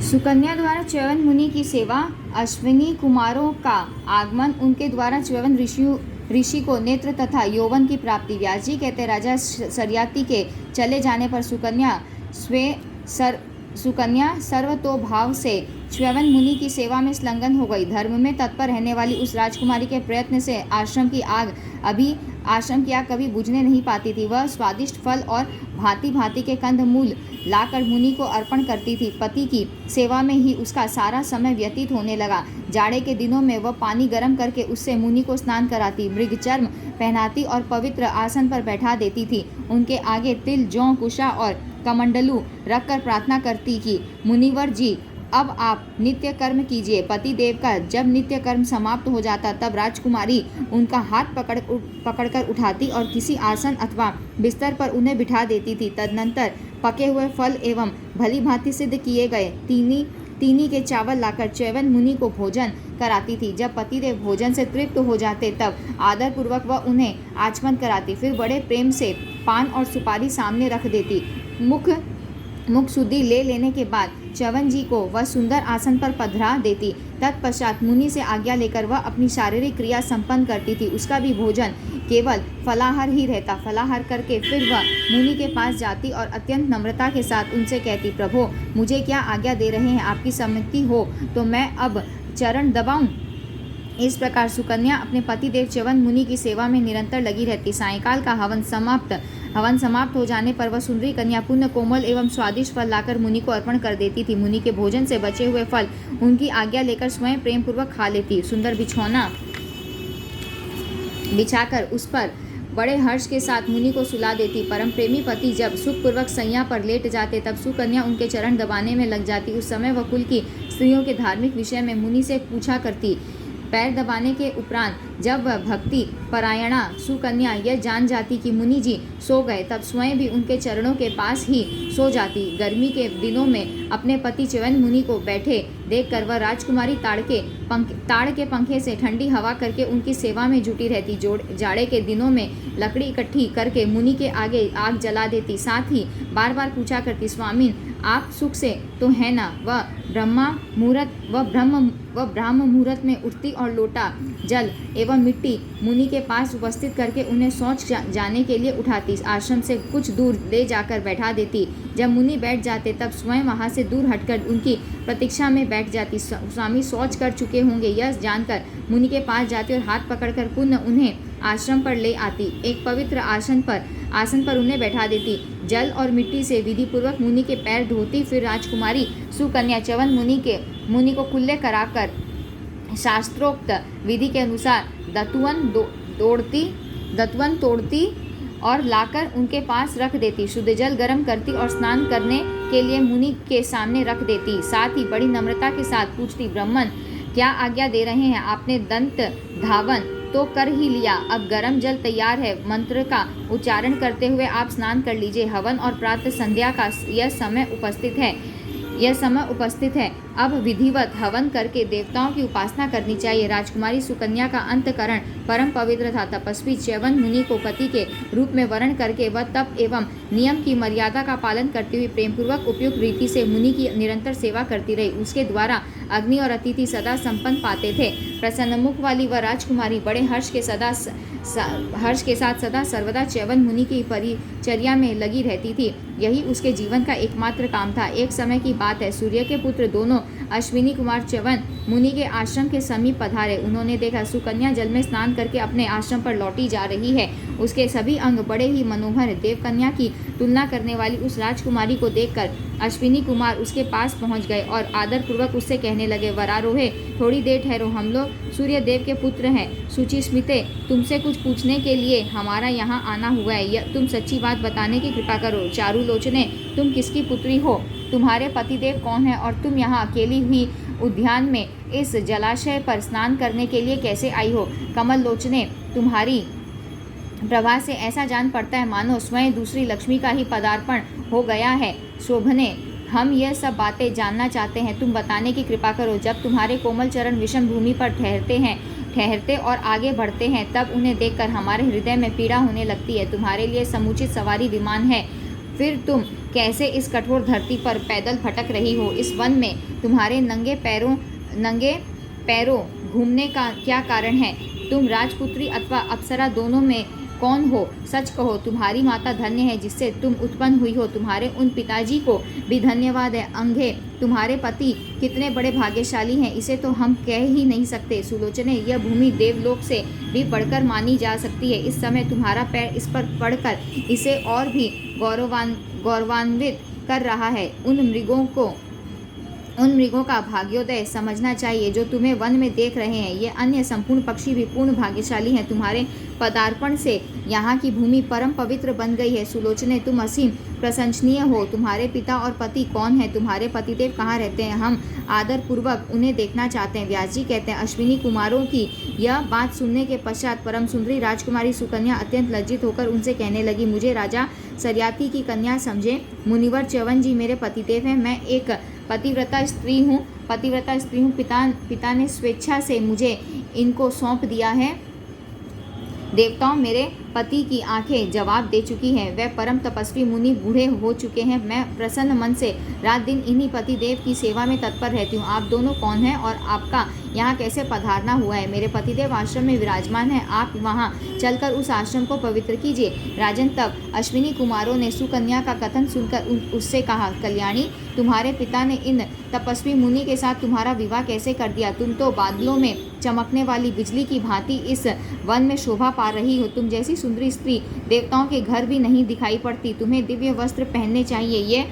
सुकन्या द्वारा च्यवन मुनि की सेवा। अश्विनी कुमारों का आगमन, उनके द्वारा च्यवन ऋषि को नेत्र तथा यौवन की प्राप्ति। व्यास जी कहते, राजा सरियाती के चले जाने पर सुकन्या सर्वतोभाव से च्यवन मुनि की सेवा में संलग्न हो गई। धर्म में तत्पर रहने वाली उस राजकुमारी के प्रयत्न से आश्रम की आग कभी बुझने नहीं पाती थी। वह स्वादिष्ट फल और भांति भांति के कंद मूल लाकर मुनि को अर्पण करती थी। पति की सेवा में ही उसका सारा समय व्यतीत होने लगा। जाड़े के दिनों में वह पानी गर्म करके उससे मुनि को स्नान कराती, मृगचर्म पहनाती और पवित्र आसन पर बैठा देती थी। उनके आगे तिल, जौ, कुशा और कमंडलू रखकर प्रार्थना करती कि मुनिवर जी, अब आप नित्य कर्म कीजिए। पति देव का जब नित्य कर्म समाप्त हो जाता तब राजकुमारी उनका हाथ पकड़कर उठाती और किसी आसन अथवा बिस्तर पर उन्हें बिठा देती थी। तदनंतर पके हुए फल एवं भली भांति सिद्ध किए गए तीनी के चावल लाकर च्यवन मुनि को भोजन कराती थी। जब पतिदेव भोजन से तृप्त हो जाते तब आदर पूर्वक वह उन्हें आचमन कराती, फिर बड़े प्रेम से पान और सुपारी सामने रख देती। मुख शुद्धि ले लेने के बाद च्यवन जी को वह सुंदर आसन पर पधरा देती। तत्पश्चात मुनि से आज्ञा लेकर वह अपनी शारीरिक क्रिया संपन्न करती थी। उसका भी भोजन केवल फलाहार ही रहता। फलाहार करके फिर वह मुनि के पास जाती और अत्यंत नम्रता के साथ उनसे कहती, प्रभो, मुझे क्या आज्ञा दे रहे हैं? आपकी सम्मति हो तो मैं अब चरण दबाऊं। इस प्रकार सुकन्या अपने पति देव च्यवन मुनि की सेवा में निरंतर लगी रहती। सायंकाल का हवन समाप्त हो जाने पर वह सुंदरी कन्या पुण्य कोमल एवं स्वादिष्ट फल लाकर मुनि को अर्पण कर देती थी। मुनि के भोजन से बचे हुए फल उनकी आज्ञा लेकर स्वयं प्रेम पूर्वक खा लेती। सुंदर बिछौना बिछाकर उस पर बड़े हर्ष के साथ मुनि को सुला देती। परम प्रेमी पति जब सुखपूर्वक सैया पर लेट जाते तब सुकन्या उनके चरण दबाने में लग जाती। उस समय वह कुल की स्त्रियों के धार्मिक विषय में मुनि से पूछा करती। पैर दबाने के उपरांत जब वह भक्ति परायणा सुकन्या यह जान जाती कि मुनि जी सो गए तब स्वयं भी उनके चरणों के पास ही सो जाती। गर्मी के दिनों में अपने पति च्यवन मुनि को बैठे देखकर वह राजकुमारी ताड़ के पंखे से ठंडी हवा करके उनकी सेवा में जुटी रहती। जाड़े के दिनों में लकड़ी इकट्ठी करके मुनि के आगे आग जला देती। साथ ही बार बार पूछा करती, स्वामी, आप सुख से तो है ना? वह ब्राह्म मुहूर्त में उठती और लोटा जल एवं मिट्टी मुनि के पास उपस्थित करके उन्हें शौच जाने के लिए उठाती। आश्रम से कुछ दूर ले जाकर बैठा देती। जब मुनि बैठ जाते तब स्वयं वहां से दूर हटकर उनकी प्रतीक्षा में बैठ जाती। स्वामी शौच कर चुके होंगे यह जानकर मुनि के पास जाती और हाथ पकड़कर पुनः उन्हें आश्रम पर ले आती। एक पवित्र आसन पर उन्हें बैठा देती। जल और मिट्टी से विधि पूर्वक मुनि के पैर धोती। फिर राजकुमारी सुकन्या च्यवन मुनि को कुल्ले कराकर शास्त्रोक्त विधि के अनुसार दतवन तोड़ती और लाकर उनके पास रख देती। शुद्ध जल गर्म करती और स्नान करने के लिए मुनि के सामने रख देती। साथ ही बड़ी नम्रता के साथ पूछती, ब्राह्मण, क्या आज्ञा दे रहे हैं? आपने दंत धावन तो कर ही लिया, अब गर्म जल तैयार है। मंत्र का उच्चारण करते हुए आप स्नान कर लीजिए। हवन और प्रातः संध्या का यह समय उपस्थित है। अब विधिवत हवन करके देवताओं की उपासना करनी चाहिए। राजकुमारी सुकन्या का अंतकरण परम पवित्र था। तपस्वी च्यवन मुनि को पति के रूप में वर्ण करके वह तप एवं नियम की मर्यादा का पालन करती हुई प्रेमपूर्वक उपयुक्त रीति से मुनि की निरंतर सेवा करती रही। उसके द्वारा अग्नि और अतिथि सदा संपन्न पाते थे। प्रसन्न मुख वाली वह राजकुमारी बड़े हर्ष के साथ सदा सर्वदा च्यवन मुनि की परिचर्या में लगी रहती थी। यही उसके जीवन का एकमात्र काम था। एक समय की बात है, सूर्य के पुत्र दोनों अश्विनी कुमार च्यवन मुनि के आश्रम के समीप पधारे। उन्होंने देखा सुकन्या जल में स्नान करके अपने आश्रम पर लौटी जा रही है। उसके सभी अंग बड़े ही मनोहर, देवकन्या की तुलना करने वाली उस राजकुमारी को देखकर अश्विनी कुमार उसके पास पहुंच गए और आदर पूर्वक उससे कहने लगे, वरारोहे, थोड़ी देर ठहरो, हम लोग सूर्य देव के पुत्र हैं। सुचिस्मिते, तुमसे कुछ पूछने के लिए हमारा यहाँ आना हुआ है। तुम सच्ची बात बताने की कृपा करो। चारुलोचने, तुम किसकी पुत्री हो? तुम्हारे पतिदेव कौन है और तुम यहाँ अकेली हुई उद्यान में इस जलाशय पर स्नान करने के लिए कैसे आई हो? कमल लोचने, तुम्हारी प्रभा से ऐसा जान पड़ता है मानो स्वयं दूसरी लक्ष्मी का ही पदार्पण हो गया है। शोभने, हम यह सब बातें जानना चाहते हैं, तुम बताने की कृपा करो। जब तुम्हारे कोमल चरण विषम भूमि पर ठहरते और आगे बढ़ते हैं तब उन्हें देखकर हमारे हृदय में पीड़ा होने लगती है। तुम्हारे लिए समुचित सवारी विमान है, फिर तुम कैसे इस कठोर धरती पर पैदल भटक रही हो। इस वन में तुम्हारे नंगे पैरों घूमने का क्या कारण है? तुम राजपुत्री अथवा अप्सरा दोनों में कौन हो? सच कहो, तुम्हारी माता धन्य है जिससे तुम उत्पन्न हुई हो। तुम्हारे उन पिताजी को भी धन्यवाद है। अंधे, तुम्हारे पति कितने बड़े भाग्यशाली हैं, इसे तो हम कह ही नहीं सकते। सुलोचने, यह भूमि देवलोक से भी बढ़कर मानी जा सकती है। इस समय तुम्हारा पैर इस पर पड़कर इसे और भी गौरवान्वित कर रहा है। उन मृगों का भाग्योदय समझना चाहिए जो तुम्हें वन में देख रहे हैं। ये अन्य संपूर्ण पक्षी भी पूर्ण भाग्यशाली हैं। तुम्हारे पदार्पण से यहाँ की भूमि परम पवित्र बन गई है। सुलोचने, तुम असीम प्रशंसनीय हो। तुम्हारे पिता और पति कौन है? तुम्हारे पतिदेव कहाँ रहते हैं? हम आदर पूर्वक उन्हें देखना चाहते हैं। व्यास जी कहते हैं, अश्विनी कुमारों की यह बात सुनने के पश्चात परम सुंदरी राजकुमारी सुकन्या अत्यंत लज्जित होकर उनसे कहने लगी, मुझे राजा सरियाती की कन्या समझे। मुनिवर च्यवन जी मेरे पतिदेव हैं। मैं एक पतिव्रता स्त्री हूँ। पिता ने स्वेच्छा से मुझे इनको सौंप दिया है। देवताओं, मेरे पति की आंखें जवाब दे चुकी हैं। वह परम तपस्वी मुनि बूढ़े हो चुके हैं। मैं प्रसन्न मन से रात दिन इन्हीं पतिदेव की सेवा में तत्पर रहती हूँ। आप दोनों कौन हैं और आपका यहाँ कैसे पधारना हुआ है? मेरे पतिदेव आश्रम में विराजमान हैं। आप वहाँ चलकर उस आश्रम को पवित्र कीजिए। राजन, तब अश्विनी कुमारों ने सुकन्या का कथन सुनकर उससे कहा, कल्याणी, तुम्हारे पिता ने इन तपस्वी मुनि के साथ तुम्हारा विवाह कैसे कर दिया? तुम तो बादलों में चमकने वाली बिजली की भांति इस वन में शोभा पा रही हो। तुम जैसी सुंदरी स्त्री देवताओं के घर भी नहीं दिखाई पड़ती। तुम्हें दिव्य वस्त्र पहनने चाहिए। ये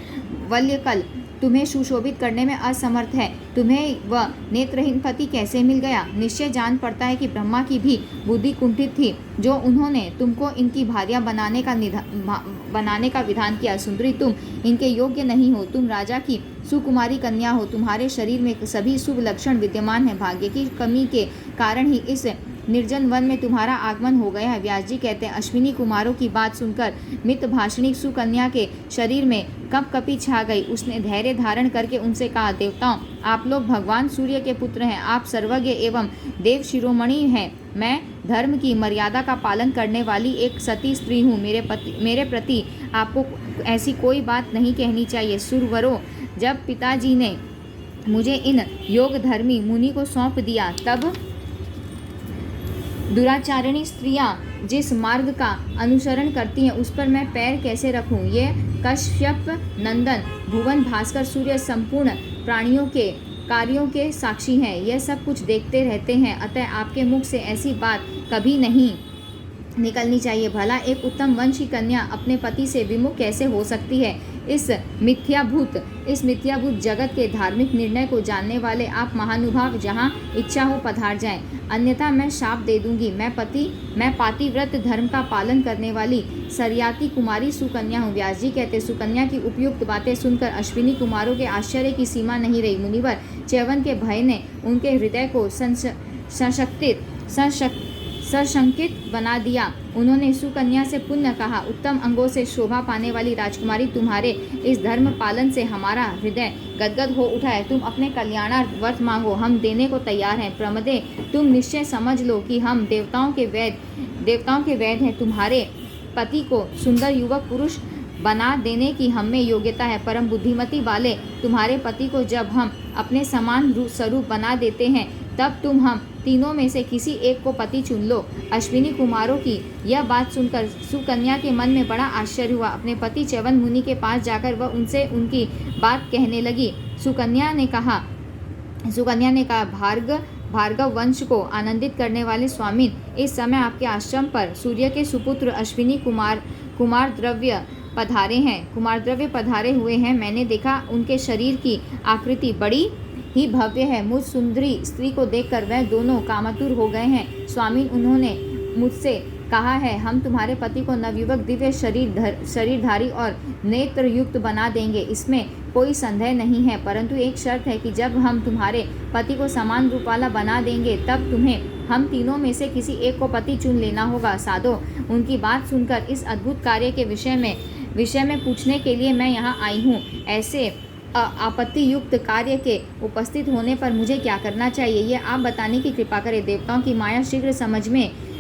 वल्यकल तुम्हें सुशोभित करने में असमर्थ है। तुम्हें वह नेत्रहीन पति कैसे मिल गया? निश्चय जान पड़ता है कि ब्रह्मा की भी बुद्धि कुंठित थी जो उन्होंने तुमको इनकी भार्या बनाने का विधान किया। सुंदरी, तुम इनके योग्य नहीं हो। तुम राजा की सुकुमारी कन्या हो। तुम्हारे शरीर में सभी शुभ लक्षण विद्यमान है। भाग्य की कमी के कारण ही इस निर्जन वन में तुम्हारा आगमन हो गया है। व्यास जी कहते हैं, अश्विनी कुमारों की बात सुनकर मितभाषिणी सुकन्या के शरीर में कंपकपी छा गई। उसने धैर्य धारण करके उनसे कहा, देवताओं, आप लोग भगवान सूर्य के पुत्र हैं। आप सर्वज्ञ एवं देव शिरोमणि हैं। मैं धर्म की मर्यादा का पालन करने वाली एक सती स्त्री हूँ। मेरे प्रति आपको ऐसी कोई बात नहीं कहनी चाहिए। सुरवरों, जब पिताजी ने मुझे इन योग धर्मी मुनि को सौंप दिया, तब दुराचारिणी स्त्रियां जिस मार्ग का अनुसरण करती हैं उस पर मैं पैर कैसे रखूं? ये कश्यप नंदन भुवन भास्कर सूर्य संपूर्ण प्राणियों के कार्यों के साक्षी हैं। यह सब कुछ देखते रहते हैं। अतः आपके मुख से ऐसी बात कभी नहीं निकलनी चाहिए। भला एक उत्तम वंशी कन्या अपने पति से विमुख कैसे हो सकती है? इस मिथ्याभूत जगत के धार्मिक निर्णय को जानने वाले आप महानुभाव जहाँ इच्छा हो पधार जाएं, अन्यथा मैं शाप दे दूंगी। मैं पातिव्रत धर्म का पालन करने वाली सरियाती कुमारी सुकन्या हूँ। व्यास जी कहते, सुकन्या की उपयुक्त बातें सुनकर अश्विनी कुमारों के आश्चर्य की सीमा नहीं रही। मुनिवर च्यवन के भय ने उनके हृदय को सशंकित बना दिया। उन्होंने सुकन्या से पुनः कहा, उत्तम अंगों से शोभा पाने वाली राजकुमारी, तुम्हारे इस धर्म पालन से हमारा हृदय गदगद हो उठा है। तुम अपने कल्याणार्थ मांगो, हम देने को तैयार हैं। प्रमदे, तुम निश्चय समझ लो कि हम देवताओं के वैद हैं। तुम्हारे पति को सुंदर युवक पुरुष बना देने की हम में योग्यता है। परम बुद्धिमती वाले तुम्हारे पति को जब हम अपने समान स्वरूप बना देते हैं, तब तुम हम तीनों में से किसी एक को पति चुन लो। अश्विनी कुमारों की यह बात सुनकर सुकन्या के मन में बड़ा आश्चर्य हुआ। अपने पति च्यवन मुनि के पास जाकर वह उनसे उनकी बात कहने लगी। सुकन्या ने कहा, भार्गव वंश को आनंदित करने वाले स्वामिन, इस समय आपके आश्रम पर सूर्य के सुपुत्र अश्विनी कुमार द्रव्य पधारे हुए हैं। मैंने देखा उनके शरीर की आकृति बड़ी ही भव्य है। मुझ सुंदरी स्त्री को देखकर वह दोनों कामातुर हो गए हैं। स्वामी, उन्होंने मुझसे कहा है, हम तुम्हारे पति को नवयुवक दिव्य शरीरधारी और नेत्र युक्त बना देंगे। इसमें कोई संदेह नहीं है, परंतु एक शर्त है कि जब हम तुम्हारे पति को समान रूप वाला बना देंगे, तब तुम्हें हम तीनों में से किसी एक को पति चुन लेना होगा। साधो, उनकी बात सुनकर इस अद्भुत कार्य के विषय में पूछने के लिए मैं यहाँ आई हूँ। ऐसे आपत्ति युक्त कार्य के उपस्थित होने पर मुझे क्या करना चाहिए, ये आप बताने की कृपा करें। देवताओं की माया शीघ्र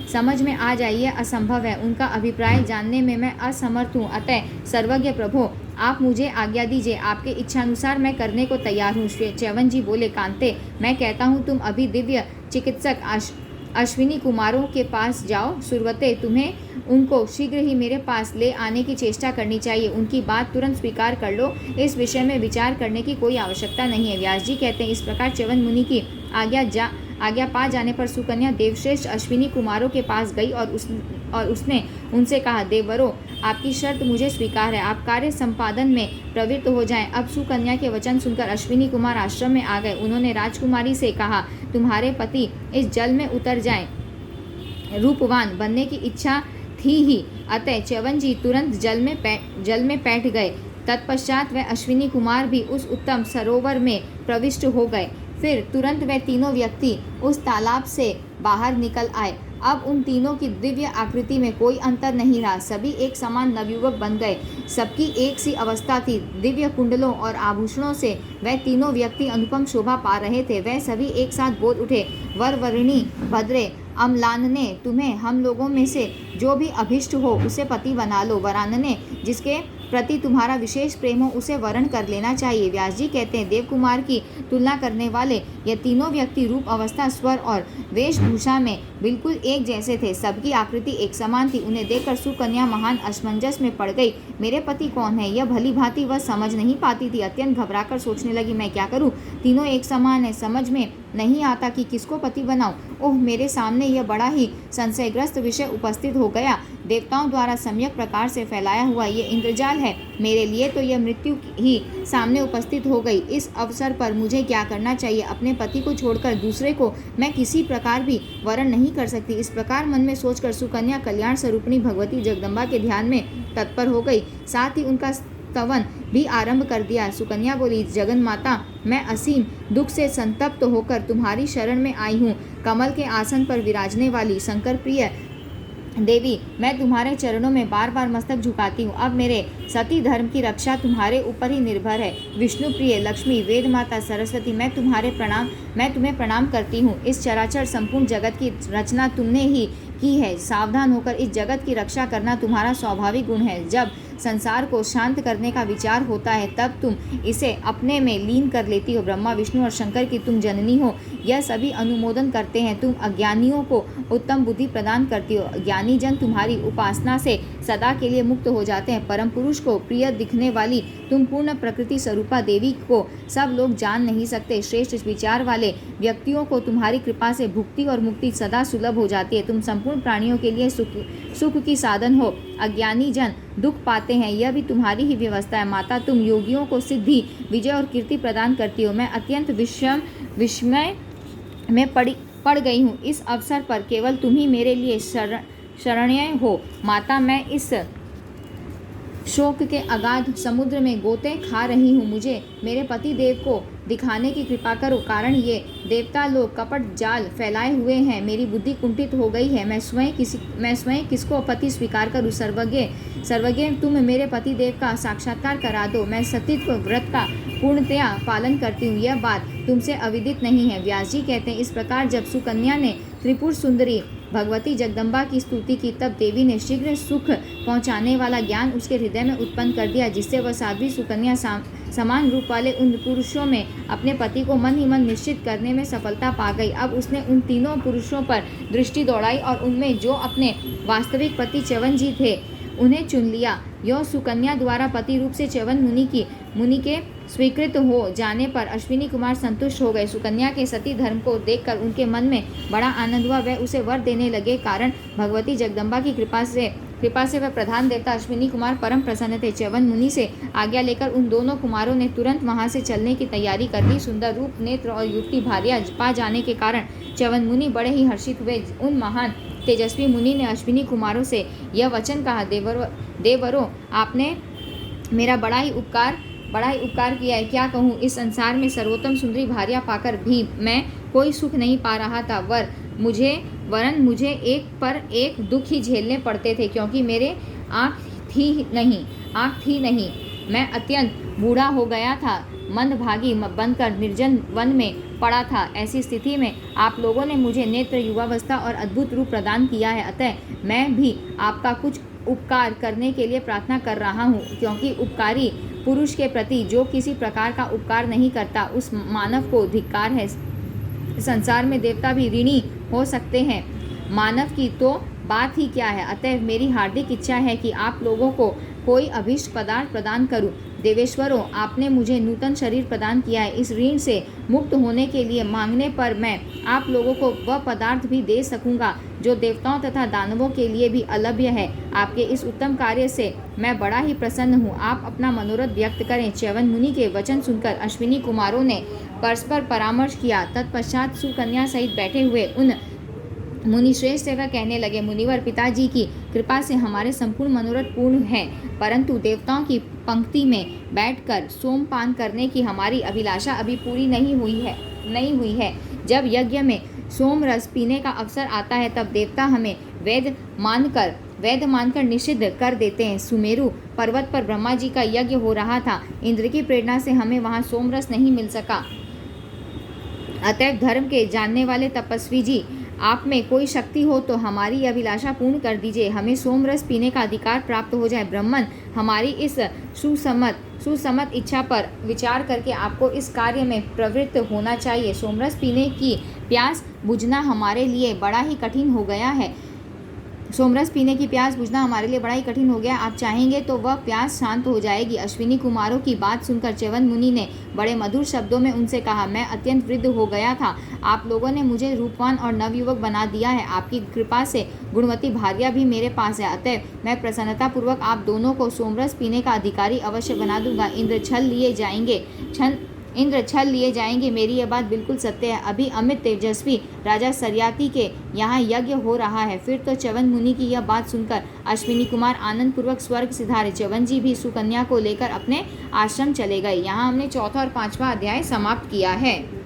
समझ में आ जाइए, असंभव है। उनका अभिप्राय जानने में मैं असमर्थ हूँ। अतः सर्वज्ञ प्रभो, आप मुझे आज्ञा दीजिए, आपके इच्छानुसार मैं करने को तैयार हूँ। च्यवन जी बोले, कांते, मैं कहता हूँ तुम अभी दिव्य चिकित्सक अश्विनी कुमारों के पास जाओ। सुरवते, तुम्हें उनको शीघ्र ही मेरे पास ले आने की चेष्टा करनी चाहिए। उनकी बात तुरंत स्वीकार कर लो, इस विषय में विचार करने की कोई आवश्यकता नहीं है। व्यास जी कहते हैं, इस प्रकार च्यवन मुनि की आज्ञा पा जाने पर सुकन्या देवश्रेष्ठ अश्विनी कुमारों के पास गई और उसने उनसे कहा, देववरों, आपकी शर्त मुझे स्वीकार है, आप कार्य संपादन में प्रवृत्त हो जाएं। अब सुकन्या के वचन सुनकर अश्विनी कुमार आश्रम में आ गए। उन्होंने राजकुमारी से कहा, तुम्हारे पति इस जल में उतर जाएं। रूपवान बनने की इच्छा थी ही, अतः च्यवन जी तुरंत जल में बैठ गए। तत्पश्चात वह अश्विनी कुमार भी उस उत्तम सरोवर में प्रविष्ट हो गए। फिर तुरंत वे तीनों व्यक्ति उस तालाब से बाहर निकल आए। अब उन तीनों की दिव्य आकृति में कोई अंतर नहीं रहा, सभी एक समान नवयुवक बन गए। सबकी एक सी अवस्था थी। दिव्य कुंडलों और आभूषणों से वह तीनों व्यक्ति अनुपम शोभा पा रहे थे। वह सभी एक साथ बोल उठे, वरवरिणी भद्रे अम्लानने, तुम्हें हम लोगों में से जो भी अभिष्ट हो उसे पति बना लो। वरानने, जिसके प्रति तुम्हारा विशेष प्रेम हो उसे वरण कर लेना चाहिए। व्यास जी कहते हैं, देव कुमार की तुलना करने वाले ये तीनों व्यक्ति रूप, अवस्था, स्वर और वेशभूषा में बिल्कुल एक जैसे थे। सबकी आकृति एक समान थी। उन्हें देखकर सुकन्या महान असमंजस में पड़ गई। मेरे पति कौन है, यह भली भांति वह समझ नहीं पाती थी। अत्यंत घबराकर सोचने लगी, मैं क्या करूं, तीनों एक समान है, समझ में नहीं आता कि किसको पति बनाऊं। ओह, मेरे सामने यह बड़ा ही संशयग्रस्त विषय उपस्थित हो गया। देवताओं द्वारा सम्यक प्रकार से फैलाया हुआ ये इंद्रजाल है। मेरे लिए तो यह मृत्यु ही सामने उपस्थित हो गई। इस अवसर पर मुझे क्या करना चाहिए? अपने पति को छोड़कर दूसरे को मैं किसी प्रकार भी वरण नहीं कर सकती। इस प्रकार मन में सोचकर सुकन्या कल्याण स्वरूपिणी भगवती जगदम्बा के ध्यान में तत्पर हो गई। साथ ही उनका स्तवन भी आरंभ कर दिया। सुकन्या बोली, जगन माता, मैं असीम दुख से संतप्त होकर तुम्हारी शरण में आई हूँ। कमल के आसन पर विराजने वाली शंकर प्रिय देवी, मैं तुम्हारे चरणों में बार बार मस्तक झुकाती हूँ। अब मेरे सती धर्म की रक्षा तुम्हारे ऊपर ही निर्भर है। विष्णु प्रिय लक्ष्मी, वेद माता सरस्वती, मैं तुम्हें प्रणाम करती हूँ। इस चराचर संपूर्ण जगत की रचना तुमने ही की है। सावधान होकर इस जगत की रक्षा करना तुम्हारा स्वाभाविक गुण है। जब संसार को शांत करने का विचार होता है तब तुम इसे अपने में लीन कर लेती हो। ब्रह्मा, विष्णु और शंकर की तुम जननी हो, यह सभी अनुमोदन करते हैं। तुम अज्ञानियों को उत्तम बुद्धि प्रदान करती हो। ज्ञानी जन तुम्हारी उपासना से सदा के लिए मुक्त हो जाते हैं। परम पुरुष को प्रिय दिखने वाली तुम पूर्ण प्रकृति स्वरूपा देवी को सब लोग जान नहीं सकते। श्रेष्ठ विचार वाले व्यक्तियों को तुम्हारी कृपा से भुक्ति और मुक्ति सदा सुलभ हो जाती है। तुम संपूर्ण प्राणियों के लिए सुख की साधन हो। अज्ञानी जन दुख पाते हैं, यह भी तुम्हारी ही व्यवस्था है। माता, तुम योगियों को सिद्धि, विजय और कीर्ति प्रदान करती हो। मैं अत्यंत विस्मय में पड़ गई हूँ। इस अवसर पर केवल तुम ही मेरे लिए शरण्य हो। माता, मैं इस शोक के अगाध समुद्र में गोते खा रही हूँ। मुझे मेरे पति देव को दिखाने की कृपा करो, कारण ये देवता लोग कपट जाल फैलाए हुए हैं। मेरी बुद्धि कुंठित हो गई है। मैं स्वयं किसको पति स्वीकार करूँ? सर्वज्ञ तुम मेरे पति देव का साक्षात्कार करा दो। मैं सतीत्व व्रत का पूर्णतया पालन करती हूँ, यह बात तुमसे अविदित नहीं है। व्यास जी कहते हैं, इस प्रकार जब सुकन्या ने त्रिपुर सुंदरी भगवती जगदम्बा की स्तुति की तब देवी ने शीघ्र सुख पहुँचाने वाला ज्ञान उसके हृदय में उत्पन्न कर दिया, जिससे वह साध्वी सुकन्या समान रूप वाले उन पुरुषों में अपने पति को मन ही मन निश्चित करने में सफलता पा गई। अब उसने उन तीनों पुरुषों पर दृष्टि दौड़ाई और उनमें जो अपने वास्तविक पति च्यवन जी थे उन्हें चुन लिया। यह सुकन्या द्वारा पति रूप से च्यवन मुनि के स्वीकृत हो जाने पर अश्विनी कुमार संतुष्ट हो गए। सुकन्या के सती धर्म को देखकर उनके मन में बड़ा आनंद हुआ। वह उसे वर देने लगे, कारण भगवती जगदम्बा की कृपा से वह प्रधान देवता अश्विनी कुमार परम प्रसन्न थे। च्यवन मुनि से आज्ञा लेकर उन दोनों कुमारों ने तुरंत वहां से चलने की तैयारी कर दी। सुंदर रूप, नेत्र और युक्ति भार्या पा जाने के कारण च्यवन मुनि बड़े ही हर्षित हुए। उन महान तेजस्वी मुनि ने अश्विनी कुमारों से यह वचन कहा, देवरों, आपने मेरा बड़ा ही उपकार किया है। क्या कहूँ, इस संसार में सर्वोत्तम सुंदरी भार्या पाकर भी मैं कोई सुख नहीं पा रहा था। वरन मुझे एक पर एक दुख ही झेलने पड़ते थे, क्योंकि मेरे आँख थी नहीं। मैं अत्यंत बूढ़ा हो गया था, मंदभागी बनकर निर्जन वन में पड़ा था। ऐसी स्थिति में आप लोगों ने मुझे नेत्र, युवावस्था और अद्भुत रूप प्रदान किया है, अतः मैं भी आपका कुछ उपकार करने के लिए प्रार्थना कर रहा हूँ, क्योंकि उपकारी पुरुष के प्रति जो किसी प्रकार का उपकार नहीं करता उस मानव को धिक्कार है। संसार में देवता भी ऋणी हो सकते हैं, मानव की तो बात ही क्या है। अतएव मेरी हार्दिक इच्छा है कि आप लोगों को कोई अभीष्ट पदार्थ प्रदान करूं। देवेश्वरों, आपने मुझे नूतन शरीर प्रदान किया है। इस ऋण से मुक्त होने के लिए मांगने पर मैं आप लोगों को वह पदार्थ भी दे सकूंगा जो देवताओं तथा दानवों के लिए भी अलभ्य है। आपके इस उत्तम कार्य से मैं बड़ा ही प्रसन्न हूँ। आप अपना मनोरथ व्यक्त करें। च्यवन मुनि के वचन सुनकर अश्विनी कुमारों ने परस्पर परामर्श किया। तत्पश्चात सुकन्या सहित बैठे हुए उन मुनिश्रेष्ठ से वह कहने लगे, मुनिवर, पिताजी की कृपा से हमारे संपूर्ण मनोरथ पूर्ण है, परंतु देवताओं की पंक्ति में बैठकर सोमपान करने की हमारी अभिलाषा अभी पूरी नहीं हुई है। जब यज्ञ में सोम रस पीने का अवसर आता है तब देवता हमें वैध मानकर निषिद्ध कर देते हैं। सुमेरु पर्वत पर ब्रह्मा जी का यज्ञ हो रहा था। इंद्र की प्रेरणा से हमें वहाँ सोम रस नहीं मिल सका। अतएव धर्म के जानने वाले तपस्वी जी, आप में कोई शक्ति हो तो हमारी अभिलाषा पूर्ण कर दीजिए, हमें सोमरस पीने का अधिकार प्राप्त हो जाए। ब्राह्मण, हमारी इस सुसम्मत इच्छा पर विचार करके आपको इस कार्य में प्रवृत्त होना चाहिए। सोमरस पीने की प्यास बुझना हमारे लिए बड़ा ही कठिन हो गया है। आप चाहेंगे तो वह प्यास शांत हो जाएगी। अश्विनी कुमारों की बात सुनकर च्यवन मुनि ने बड़े मधुर शब्दों में उनसे कहा, मैं अत्यंत वृद्ध हो गया था। आप लोगों ने मुझे रूपवान और नवयुवक बना दिया है। आपकी कृपा से गुणवती भार्या भी मेरे पास है। अतएव मैं प्रसन्नतापूर्वक आप दोनों को सोमरस पीने का अधिकारी अवश्य बना दूंगा। इंद्र छल लिए जाएंगे, मेरी यह बात बिल्कुल सत्य है। अभी अमित तेजस्वी राजा सरियाती के यहाँ यज्ञ हो रहा है। फिर तो च्यवन मुनि की यह बात सुनकर अश्विनी कुमार आनंद पूर्वक स्वर्ग सिधारे। च्यवन जी भी सुकन्या को लेकर अपने आश्रम चले गए। यहाँ हमने चौथा और 5वां अध्याय समाप्त किया है।